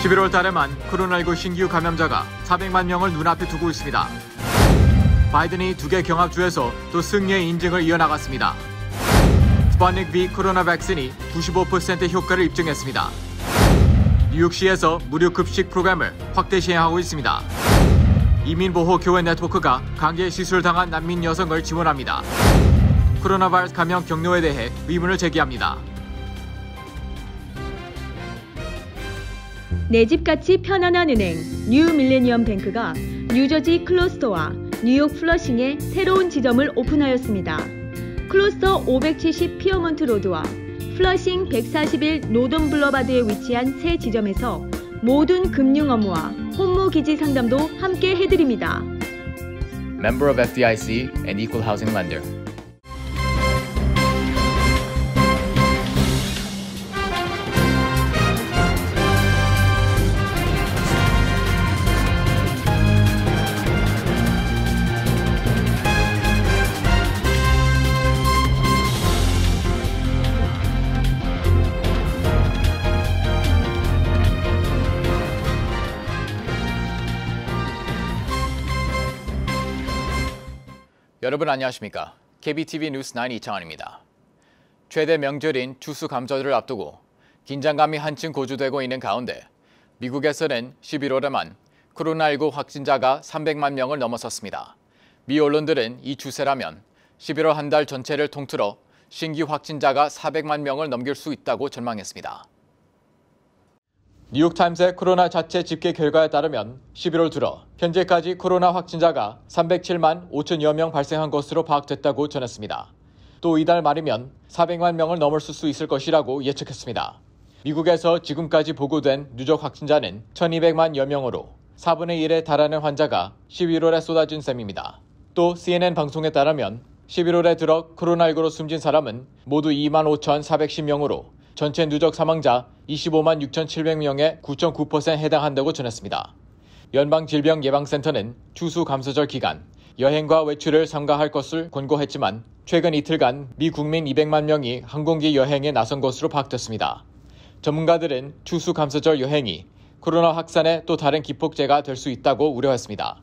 11월 달에만 코로나19 신규 감염자가 400만 명을 눈앞에 두고 있습니다. 바이든이 2개 경합주에서 또 승리의 인증을 이어나갔습니다. 스푸트닉 V 코로나 백신이 95% 효과를 입증했습니다. 뉴욕시에서 무료 급식 프로그램을 확대 시행하고 있습니다. 이민보호교회 네트워크가 강제 시술당한 난민 여성을 지원합니다. 코로나 바이러스 감염 경로에 대해 의문을 제기합니다. 내 집같이 편안한 은행 뉴 밀레니엄 뱅크가 뉴저지 클러스터와 뉴욕 플러싱에 새로운 지점을 오픈하였습니다. 클러스터 570 피어먼트 로드와 플러싱 141 노던 블러바드에 위치한 새 지점에서 모든 금융 업무와 혼무 기지 상담도 함께 해드립니다. Member of FDIC and Equal Housing Lender. 여러분 안녕하십니까? KBTV 뉴스 9 이창환입니다. 최대 명절인 추수감사절을 앞두고 긴장감이 한층 고조되고 있는 가운데 미국에서는 11월에만 코로나19 확진자가 300만 명을 넘어섰습니다. 미 언론들은 이 추세라면 11월 한 달 전체를 통틀어 신규 확진자가 400만 명을 넘길 수 있다고 전망했습니다. 뉴욕타임스의 코로나 자체 집계 결과에 따르면 11월 들어 현재까지 코로나 확진자가 307만 5천여 명 발생한 것으로 파악됐다고 전했습니다. 또 이달 말이면 400만 명을 넘어설 수 있을 것이라고 예측했습니다. 미국에서 지금까지 보고된 누적 확진자는 1200만여 명으로 4분의 1에 달하는 환자가 11월에 쏟아진 셈입니다. 또 CNN 방송에 따르면 11월에 들어 코로나19로 숨진 사람은 모두 25,410명으로 전체 누적 사망자 25만 6,700명의 9.9%에 해당한다고 전했습니다. 연방질병예방센터는 추수감사절 기간 여행과 외출을 삼가할 것을 권고했지만 최근 이틀간 미 국민 200만 명이 항공기 여행에 나선 것으로 파악됐습니다. 전문가들은 추수감사절 여행이 코로나 확산의 또 다른 기폭제가 될 수 있다고 우려했습니다.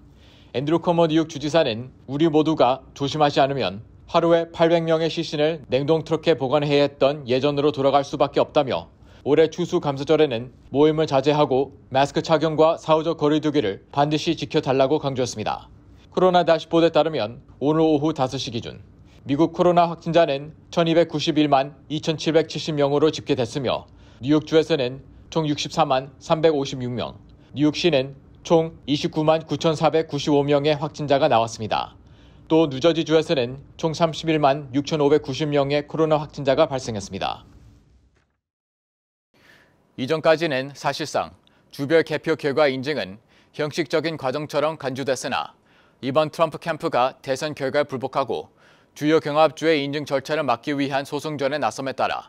앤드루 커머 뉴욕 주지사는 우리 모두가 조심하지 않으면 하루에 800명의 시신을 냉동 트럭에 보관해야 했던 예전으로 돌아갈 수밖에 없다며 올해 추수감사절에는 모임을 자제하고 마스크 착용과 사후적 거리 두기를 반드시 지켜달라고 강조했습니다. 코로나 다시보드에 따르면 오늘 오후 5시 기준 미국 코로나 확진자는 1291만 2770명으로 집계됐으며 뉴욕주에서는 총 64만 356명, 뉴욕시는 총 29만 9495명의 확진자가 나왔습니다. 또 뉴저지주에서는 총 31만 6590명의 코로나 확진자가 발생했습니다. 이전까지는 사실상 주별 개표 결과 인증은 형식적인 과정처럼 간주됐으나 이번 트럼프 캠프가 대선 결과에 불복하고 주요 경합주의 인증 절차를 막기 위한 소송전에 나섬에 따라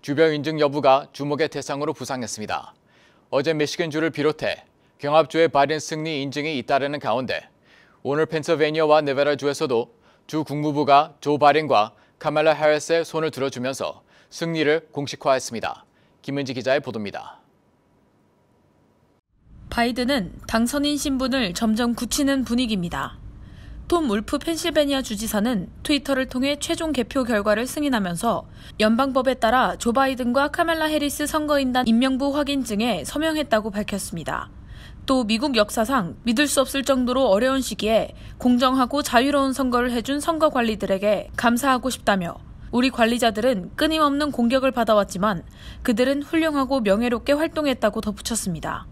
주별 인증 여부가 주목의 대상으로 부상했습니다. 어제 미시건주를 비롯해 경합주의 바이든 승리 인증이 잇따르는 가운데 오늘 펜실베니아와 네바다주에서도 주 국무부가 조 바이든과 카말라 해리스의 손을 들어주면서 승리를 공식화했습니다. 김은지 기자의 보도입니다. 바이든은 당선인 신분을 점점 굳히는 분위기입니다. 톰 울프 펜실베니아 주지사는 트위터를 통해 최종 개표 결과를 승인하면서 연방법에 따라 조 바이든과 카말라 해리스 선거인단 임명부 확인증에 서명했다고 밝혔습니다. 또 미국 역사상 믿을 수 없을 정도로 어려운 시기에 공정하고 자유로운 선거를 해준 선거관리들에게 감사하고 싶다며 우리 관리자들은 끊임없는 공격을 받아왔지만 그들은 훌륭하고 명예롭게 활동했다고 덧붙였습니다.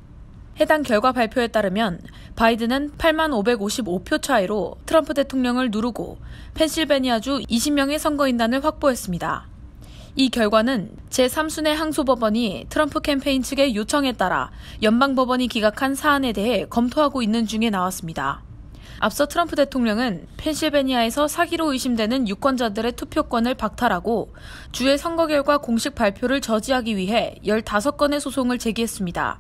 해당 결과 발표에 따르면 바이든은 8만 555표 차이로 트럼프 대통령을 누르고 펜실베니아주 20명의 선거인단을 확보했습니다. 이 결과는 제3순회 항소법원이 트럼프 캠페인 측의 요청에 따라 연방법원이 기각한 사안에 대해 검토하고 있는 중에 나왔습니다. 앞서 트럼프 대통령은 펜실베니아에서 사기로 의심되는 유권자들의 투표권을 박탈하고 주의 선거 결과 공식 발표를 저지하기 위해 15건의 소송을 제기했습니다.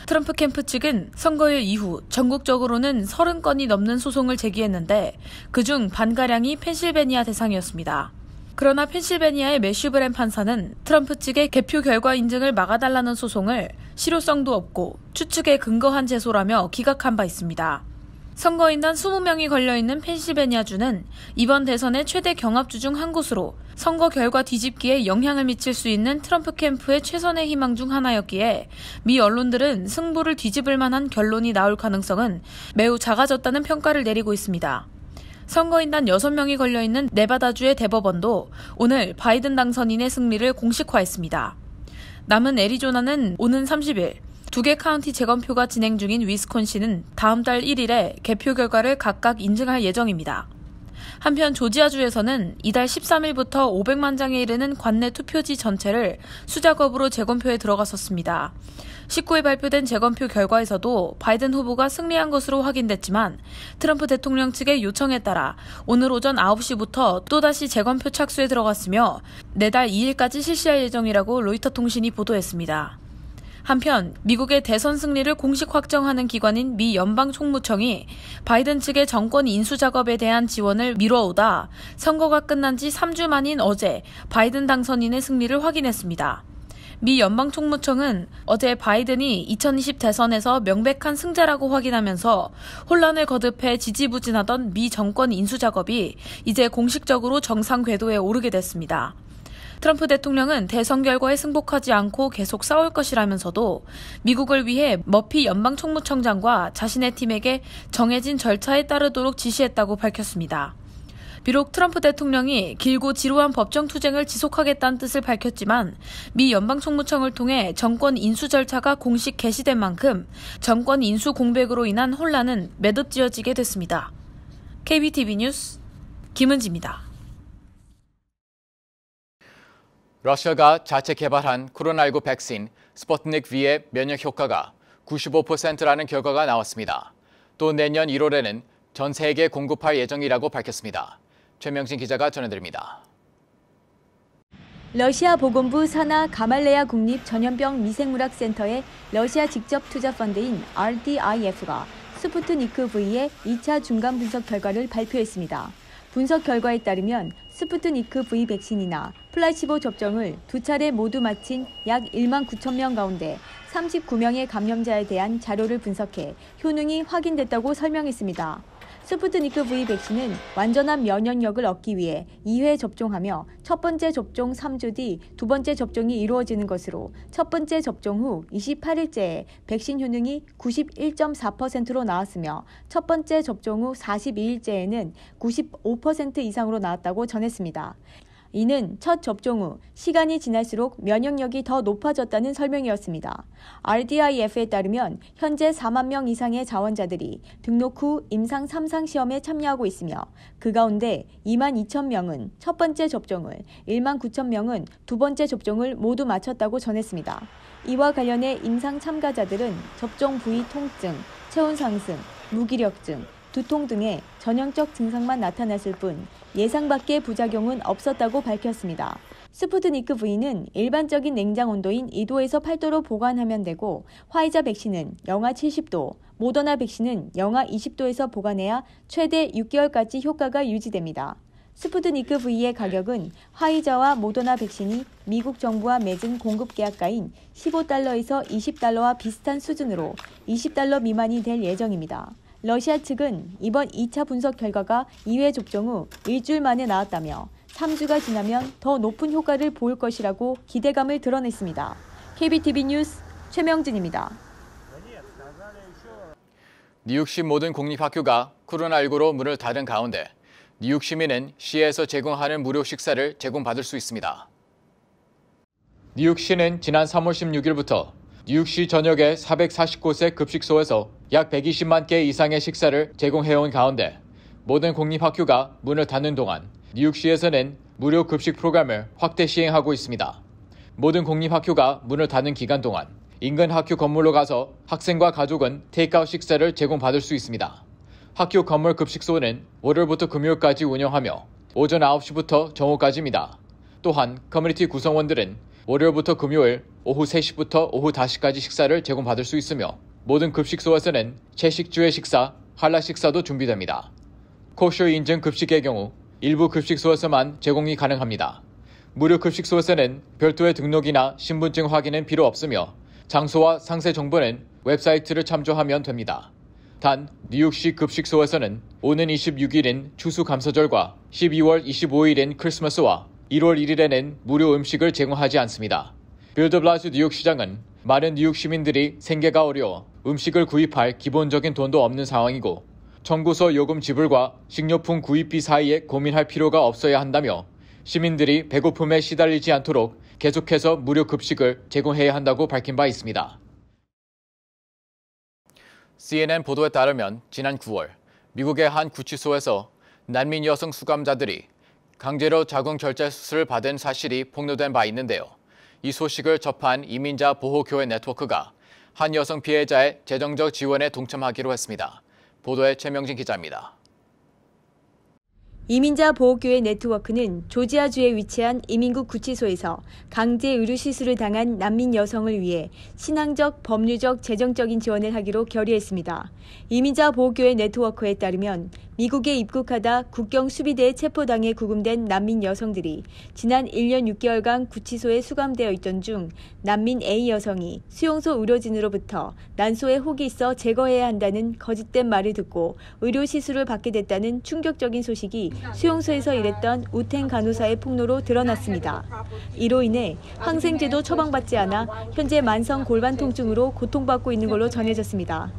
트럼프 캠프 측은 선거일 이후 전국적으로는 30건이 넘는 소송을 제기했는데 그중 반가량이 펜실베니아 대상이었습니다. 그러나 펜실베니아의 매슈 브랜 판사는 트럼프 측의 개표 결과 인증을 막아달라는 소송을 실효성도 없고 추측에 근거한 제소라며 기각한 바 있습니다. 선거인단 20명이 걸려있는 펜실베니아주는 이번 대선의 최대 경합주 중 한 곳으로 선거 결과 뒤집기에 영향을 미칠 수 있는 트럼프 캠프의 최선의 희망 중 하나였기에 미 언론들은 승부를 뒤집을 만한 결론이 나올 가능성은 매우 작아졌다는 평가를 내리고 있습니다. 선거인단 6명이 걸려있는 네바다주의 대법원도 오늘 바이든 당선인의 승리를 공식화했습니다. 남은 애리조나는 오는 30일, 2개 카운티 재검표가 진행 중인 위스콘신은 다음 달 1일에 개표 결과를 각각 인증할 예정입니다. 한편 조지아주에서는 이달 13일부터 500만 장에 이르는 관내 투표지 전체를 수작업으로 재검표에 들어갔었습니다. 19일 발표된 재검표 결과에서도 바이든 후보가 승리한 것으로 확인됐지만 트럼프 대통령 측의 요청에 따라 오늘 오전 9시부터 또다시 재검표 착수에 들어갔으며 내달 2일까지 실시할 예정이라고 로이터 통신이 보도했습니다. 한편 미국의 대선 승리를 공식 확정하는 기관인 미 연방총무청이 바이든 측의 정권 인수 작업에 대한 지원을 미뤄오다 선거가 끝난 지 3주 만인 어제 바이든 당선인의 승리를 확인했습니다. 미 연방총무청은 어제 바이든이 2020 대선에서 명백한 승자라고 확인하면서 혼란을 거듭해 지지부진하던 미 정권 인수 작업이 이제 공식적으로 정상 궤도에 오르게 됐습니다. 트럼프 대통령은 대선 결과에 승복하지 않고 계속 싸울 것이라면서도 미국을 위해 머피 연방총무청장과 자신의 팀에게 정해진 절차에 따르도록 지시했다고 밝혔습니다. 비록 트럼프 대통령이 길고 지루한 법정 투쟁을 지속하겠다는 뜻을 밝혔지만 미 연방총무청을 통해 정권 인수 절차가 공식 개시된 만큼 정권 인수 공백으로 인한 혼란은 매듭지어지게 됐습니다. KBTV 뉴스 김은지입니다. 러시아가 자체 개발한 코로나19 백신 스푸트닉 V의 면역 효과가 95%라는 결과가 나왔습니다. 또 내년 1월에는 전 세계에 공급할 예정이라고 밝혔습니다. 최명진 기자가 전해드립니다. 러시아 보건부 사나 가말레야 국립 전염병 미생물학센터의 러시아 직접 투자 펀드인 RDIF가 스푸트니크 V의 2차 중간 분석 결과를 발표했습니다. 분석 결과에 따르면 스푸트니크 V 백신이나 플라시보 접종을 2차례 모두 마친 약 1만 9천 명 가운데 39명의 감염자에 대한 자료를 분석해 효능이 확인됐다고 설명했습니다. 스푸트니크 V 백신은 완전한 면역력을 얻기 위해 2회 접종하며 첫 번째 접종 3주 뒤 두 번째 접종이 이루어지는 것으로 첫 번째 접종 후 28일째에 백신 효능이 91.4%로 나왔으며 첫 번째 접종 후 42일째에는 95% 이상으로 나왔다고 전했습니다. 이는 첫 접종 후 시간이 지날수록 면역력이 더 높아졌다는 설명이었습니다. RDIF에 따르면 현재 4만 명 이상의 자원자들이 등록 후 임상 3상 시험에 참여하고 있으며 그 가운데 2만 2천 명은 첫 번째 접종을, 1만 9천 명은 두 번째 접종을 모두 마쳤다고 전했습니다. 이와 관련해 임상 참가자들은 접종 부위 통증, 체온 상승, 무기력증, 두통 등의 전형적 증상만 나타났을 뿐 예상 밖의 부작용은 없었다고 밝혔습니다. 스푸트니크 V는 일반적인 냉장 온도인 2도에서 8도로 보관하면 되고 화이자 백신은 영하 70도, 모더나 백신은 영하 20도에서 보관해야 최대 6개월까지 효과가 유지됩니다. 스푸트니크 V의 가격은 화이자와 모더나 백신이 미국 정부와 맺은 공급 계약가인 $15에서 $20와 비슷한 수준으로 $20 미만이 될 예정입니다. 러시아 측은 이번 2차 분석 결과가 2회 접종 후 일주일 만에 나왔다며 3주가 지나면 더 높은 효과를 보일 것이라고 기대감을 드러냈습니다. KBTV 뉴스 최명진입니다. 뉴욕시 모든 공립학교가 코로나19로 문을 닫은 가운데 뉴욕 시민은 시에서 제공하는 무료 식사를 제공받을 수 있습니다. 뉴욕시는 지난 3월 16일부터 뉴욕시 전역의 440곳의 급식소에서 약 120만 개 이상의 식사를 제공해온 가운데 모든 공립학교가 문을 닫는 동안 뉴욕시에서는 무료 급식 프로그램을 확대 시행하고 있습니다. 모든 공립학교가 문을 닫는 기간 동안 인근 학교 건물로 가서 학생과 가족은 테이크아웃 식사를 제공받을 수 있습니다. 학교 건물 급식소는 월요일부터 금요일까지 운영하며 오전 9시부터 정오까지입니다. 또한 커뮤니티 구성원들은 월요일부터 금요일 오후 3시부터 오후 5시까지 식사를 제공받을 수 있으며 모든 급식소에서는 채식주의 식사, 한라 식사도 준비됩니다. 코셔 인증 급식의 경우 일부 급식소에서만 제공이 가능합니다. 무료 급식소에서는 별도의 등록이나 신분증 확인은 필요 없으며 장소와 상세 정보는 웹사이트를 참조하면 됩니다. 단 뉴욕시 급식소에서는 오는 26일인 추수감사절과 12월 25일인 크리스마스와 1월 1일에는 무료 음식을 제공하지 않습니다. 빌 더 블라시오 뉴욕시장은 많은 뉴욕 시민들이 생계가 어려워 음식을 구입할 기본적인 돈도 없는 상황이고 청구서 요금 지불과 식료품 구입비 사이에 고민할 필요가 없어야 한다며 시민들이 배고픔에 시달리지 않도록 계속해서 무료 급식을 제공해야 한다고 밝힌 바 있습니다. CNN 보도에 따르면 지난 9월 미국의 한 구치소에서 난민 여성 수감자들이 강제로 자궁 결제 수술을 받은 사실이 폭로된 바 있는데요. 이 소식을 접한 이민자 보호교회 네트워크가 한 여성 피해자의 재정적 지원에 동참하기로 했습니다. 보도에 최명진 기자입니다. 이민자 보호교회 네트워크는 조지아주에 위치한 이민국 구치소에서 강제 의료 시술을 당한 난민 여성을 위해 신앙적, 법률적, 재정적인 지원을 하기로 결의했습니다. 이민자 보호교회 네트워크에 따르면 미국에 입국하다 국경 수비대에 체포당해 구금된 난민 여성들이 지난 1년 6개월간 구치소에 수감되어 있던 중 난민 A 여성이 수용소 의료진으로부터 난소에 혹이 있어 제거해야 한다는 거짓된 말을 듣고 의료 시술을 받게 됐다는 충격적인 소식이 수용소에서 일했던 우텐 간호사의 폭로로 드러났습니다. 이로 인해 항생제도 처방받지 않아 현재 만성 골반 통증으로 고통받고 있는 걸로 전해졌습니다.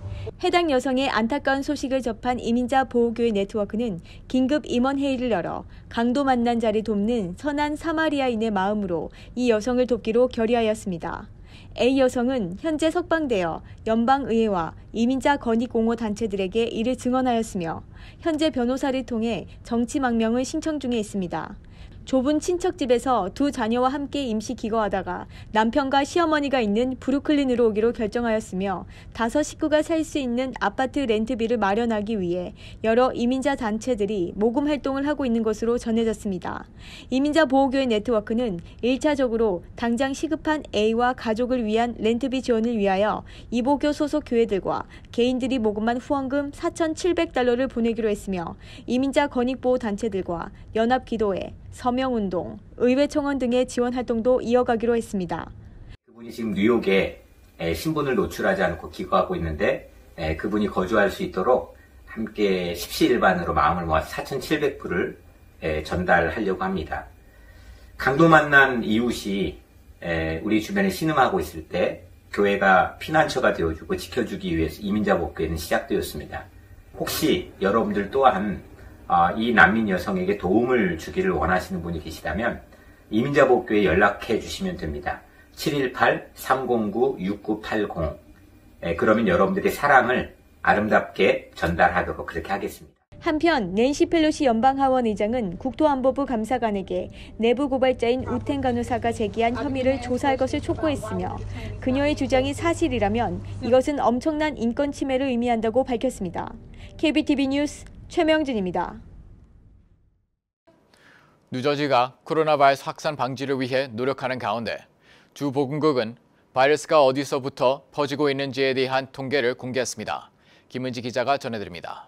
해당 여성의 안타까운 소식을 접한 이민자 보호교회 네트워크는 긴급 임원회의를 열어 강도 만난 자를 돕는 선한 사마리아인의 마음으로 이 여성을 돕기로 결의하였습니다. A 여성은 현재 석방되어 연방의회와 이민자 권익공호 단체들에게 이를 증언하였으며 현재 변호사를 통해 정치망명을 신청 중에 있습니다. 좁은 친척집에서 두 자녀와 함께 임시 기거하다가 남편과 시어머니가 있는 브루클린으로 오기로 결정하였으며 5 식구가 살 수 있는 아파트 렌트비를 마련하기 위해 여러 이민자 단체들이 모금 활동을 하고 있는 것으로 전해졌습니다. 이민자 보호교회 네트워크는 1차적으로 당장 시급한 A와 가족을 위한 렌트비 지원을 위하여 이보교 소속 교회들과 개인들이 모금한 후원금 4,700달러를 보내기로 했으며 이민자 권익보호 단체들과 연합기도회, 서명운동, 의회청원 등의 지원 활동도 이어가기로 했습니다. 그분이 지금 뉴욕에 신분을 노출하지 않고 기거하고 있는데 그분이 거주할 수 있도록 함께 십시일반으로 마음을 모아서 4,700불을 전달하려고 합니다. 강도 만난 이웃이 우리 주변에 신음하고 있을 때 교회가 피난처가 되어주고 지켜주기 위해서 이민자 복귀는 시작되었습니다. 혹시 여러분들 또한 이 난민 여성에게 도움을 주기를 원하시는 분이 계시다면 이민자 복귀에 연락해 주시면 됩니다. 718-309-6980 그러면 여러분들의 사랑을 아름답게 전달하도록 그렇게 하겠습니다. 한편 낸시 펠로시 연방하원 의장은 국토안보부 감사관에게 내부 고발자인 우텐 간호사가 제기한 혐의를 조사할 것을 촉구했으며 그녀의 주장이 사실이라면 이것은 엄청난 인권 침해를 의미한다고 밝혔습니다. KBTV 뉴스 최명진입니다. 뉴저지가 코로나 바이러스 확산 방지를 위해 노력하는 가운데 주 보건국은 바이러스가 어디서부터 퍼지고 있는지에 대한 통계를 공개했습니다. 김은지 기자가 전해드립니다.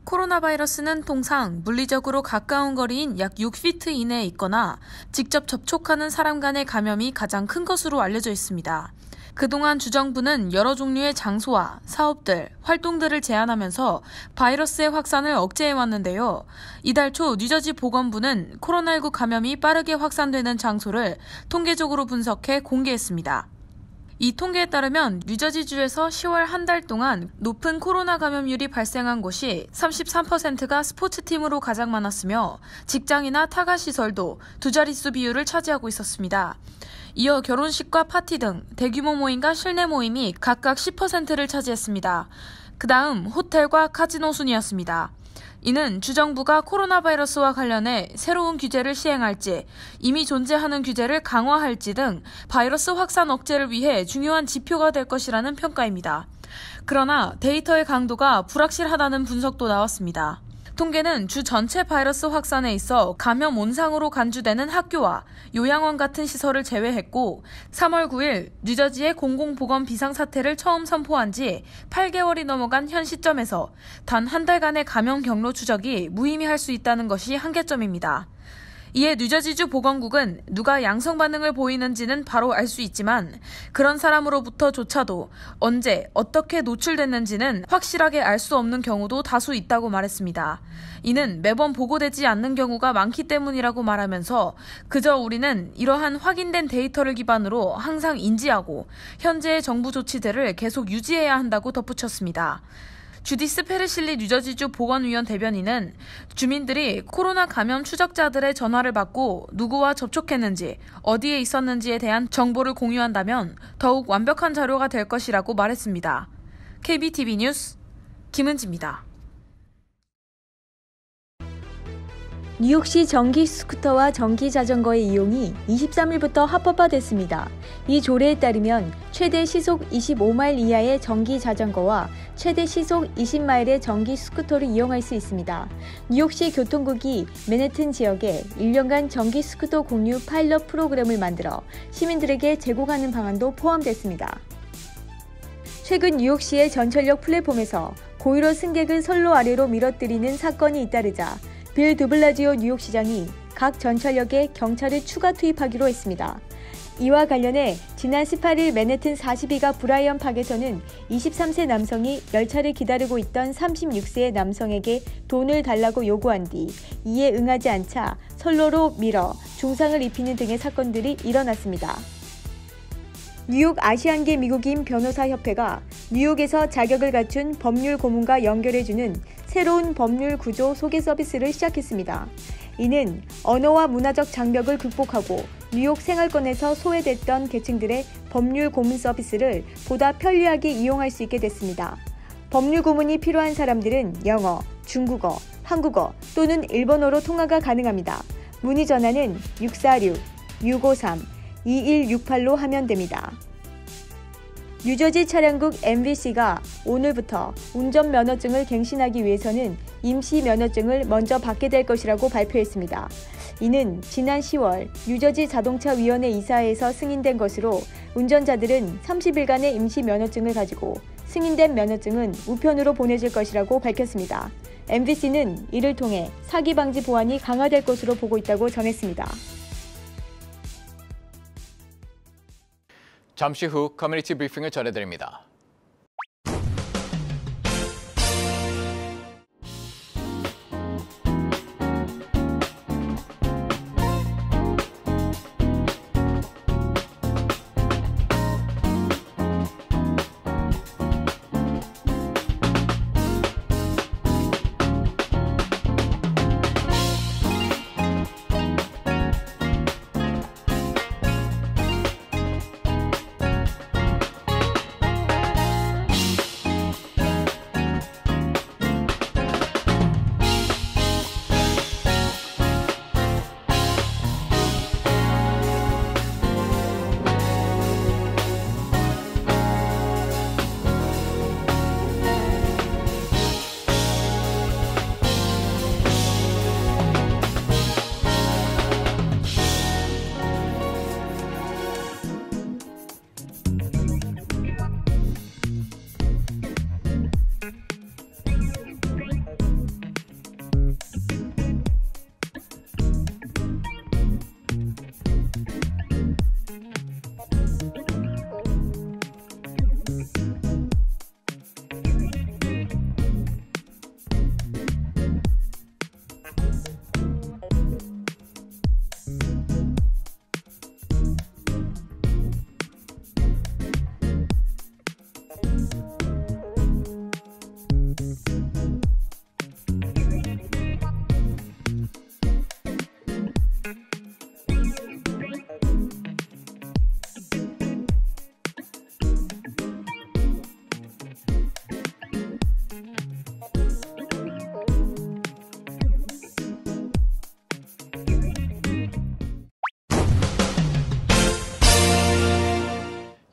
코로나 바이러스는 통상 물리적으로 가까운 거리인 약 6피트 이내에 있거나 직접 접촉하는 사람 간의 감염이 가장 큰 것으로 알려져 있습니다. 그동안 주정부는 여러 종류의 장소와 사업들, 활동들을 제한하면서 바이러스의 확산을 억제해왔는데요. 이달 초 뉴저지 보건부는 코로나19 감염이 빠르게 확산되는 장소를 통계적으로 분석해 공개했습니다. 이 통계에 따르면 뉴저지주에서 10월 한 달 동안 높은 코로나 감염률이 발생한 곳이 33%가 스포츠팀으로 가장 많았으며 직장이나 타가시설도 두 자릿수 비율을 차지하고 있었습니다. 이어 결혼식과 파티 등 대규모 모임과 실내 모임이 각각 10%를 차지했습니다. 그 다음 호텔과 카지노 순이었습니다. 이는 주정부가 코로나 바이러스와 관련해 새로운 규제를 시행할지, 이미 존재하는 규제를 강화할지 등 바이러스 확산 억제를 위해 중요한 지표가 될 것이라는 평가입니다. 그러나 데이터의 강도가 불확실하다는 분석도 나왔습니다. 통계는 주 전체 바이러스 확산에 있어 감염 온상으로 간주되는 학교와 요양원 같은 시설을 제외했고 3월 9일 뉴저지의 공공보건 비상사태를 처음 선포한 지 8개월이 넘어간 현 시점에서 단 한 달간의 감염 경로 추적이 무의미할 수 있다는 것이 한계점입니다. 이에 뉴저지주 보건국은 누가 양성 반응을 보이는지는 바로 알 수 있지만 그런 사람으로부터조차도 언제 어떻게 노출됐는지는 확실하게 알 수 없는 경우도 다수 있다고 말했습니다. 이는 매번 보고되지 않는 경우가 많기 때문이라고 말하면서 그저 우리는 이러한 확인된 데이터를 기반으로 항상 인지하고 현재의 정부 조치들을 계속 유지해야 한다고 덧붙였습니다. 주디스 페르실리 뉴저지주 보건위원 대변인은 주민들이 코로나 감염 추적자들의 전화를 받고 누구와 접촉했는지, 어디에 있었는지에 대한 정보를 공유한다면 더욱 완벽한 자료가 될 것이라고 말했습니다. KBTV 뉴스 김은지입니다. 뉴욕시 전기 스쿠터와 전기 자전거의 이용이 23일부터 합법화됐습니다. 이 조례에 따르면 최대 시속 25마일 이하의 전기 자전거와 최대 시속 20마일의 전기 스쿠터를 이용할 수 있습니다. 뉴욕시 교통국이 맨해튼 지역에 1년간 전기 스쿠터 공유 파일럿 프로그램을 만들어 시민들에게 제공하는 방안도 포함됐습니다. 최근 뉴욕시의 전철역 플랫폼에서 고의로 승객을 선로 아래로 밀어뜨리는 사건이 잇따르자 빌 드블라지오 뉴욕시장이 각 전철역에 경찰을 추가 투입하기로 했습니다. 이와 관련해 지난 18일 맨해튼 42가 브라이언 팍에서는 23세 남성이 열차를 기다리고 있던 36세의 남성에게 돈을 달라고 요구한 뒤 이에 응하지 않자 선로로 밀어 중상을 입히는 등의 사건들이 일어났습니다. 뉴욕 아시안계 미국인 변호사협회가 뉴욕에서 자격을 갖춘 법률 고문과 연결해주는 새로운 법률 구조 소개 서비스를 시작했습니다. 이는 언어와 문화적 장벽을 극복하고 뉴욕 생활권에서 소외됐던 계층들의 법률 고문 서비스를 보다 편리하게 이용할 수 있게 됐습니다. 법률 고문이 필요한 사람들은 영어, 중국어, 한국어 또는 일본어로 통화가 가능합니다. 문의 전화는 646-653-2168로 하면 됩니다. 뉴저지 차량국 MVC가 오늘부터 운전면허증을 갱신하기 위해서는 임시 면허증을 먼저 받게 될 것이라고 발표했습니다. 이는 지난 10월 뉴저지 자동차위원회 이사회에서 승인된 것으로 운전자들은 30일간의 임시 면허증을 가지고 승인된 면허증은 우편으로 보내질 것이라고 밝혔습니다. MVC는 이를 통해 사기 방지 보안이 강화될 것으로 보고 있다고 전했습니다. 잠시 후 커뮤니티 브리핑을 전해드립니다.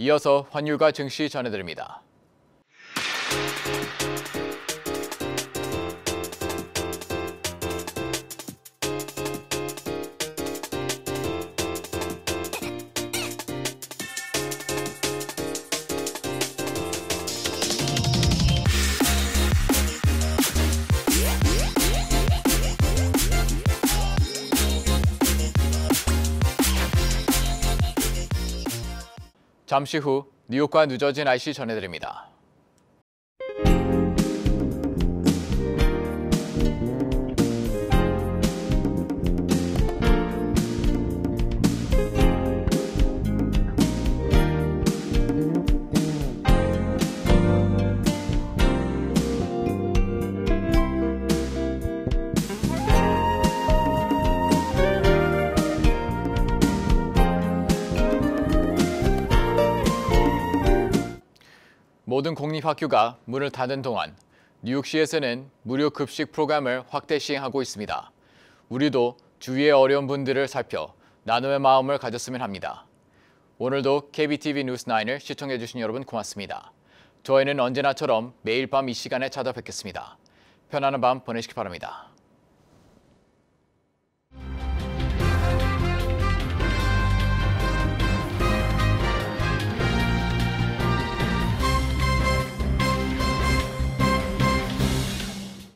이어서 환율과 증시 전해드립니다. 잠시 후 뉴욕과 뉴저지 날씨 전해드립니다. 모든 공립학교가 문을 닫은 동안 뉴욕시에서는 무료 급식 프로그램을 확대 시행하고 있습니다. 우리도 주위의 어려운 분들을 살펴 나눔의 마음을 가졌으면 합니다. 오늘도 KBTV 뉴스9을 시청해주신 여러분 고맙습니다. 저희는 언제나처럼 매일 밤 이 시간에 찾아뵙겠습니다. 편안한 밤 보내시기 바랍니다.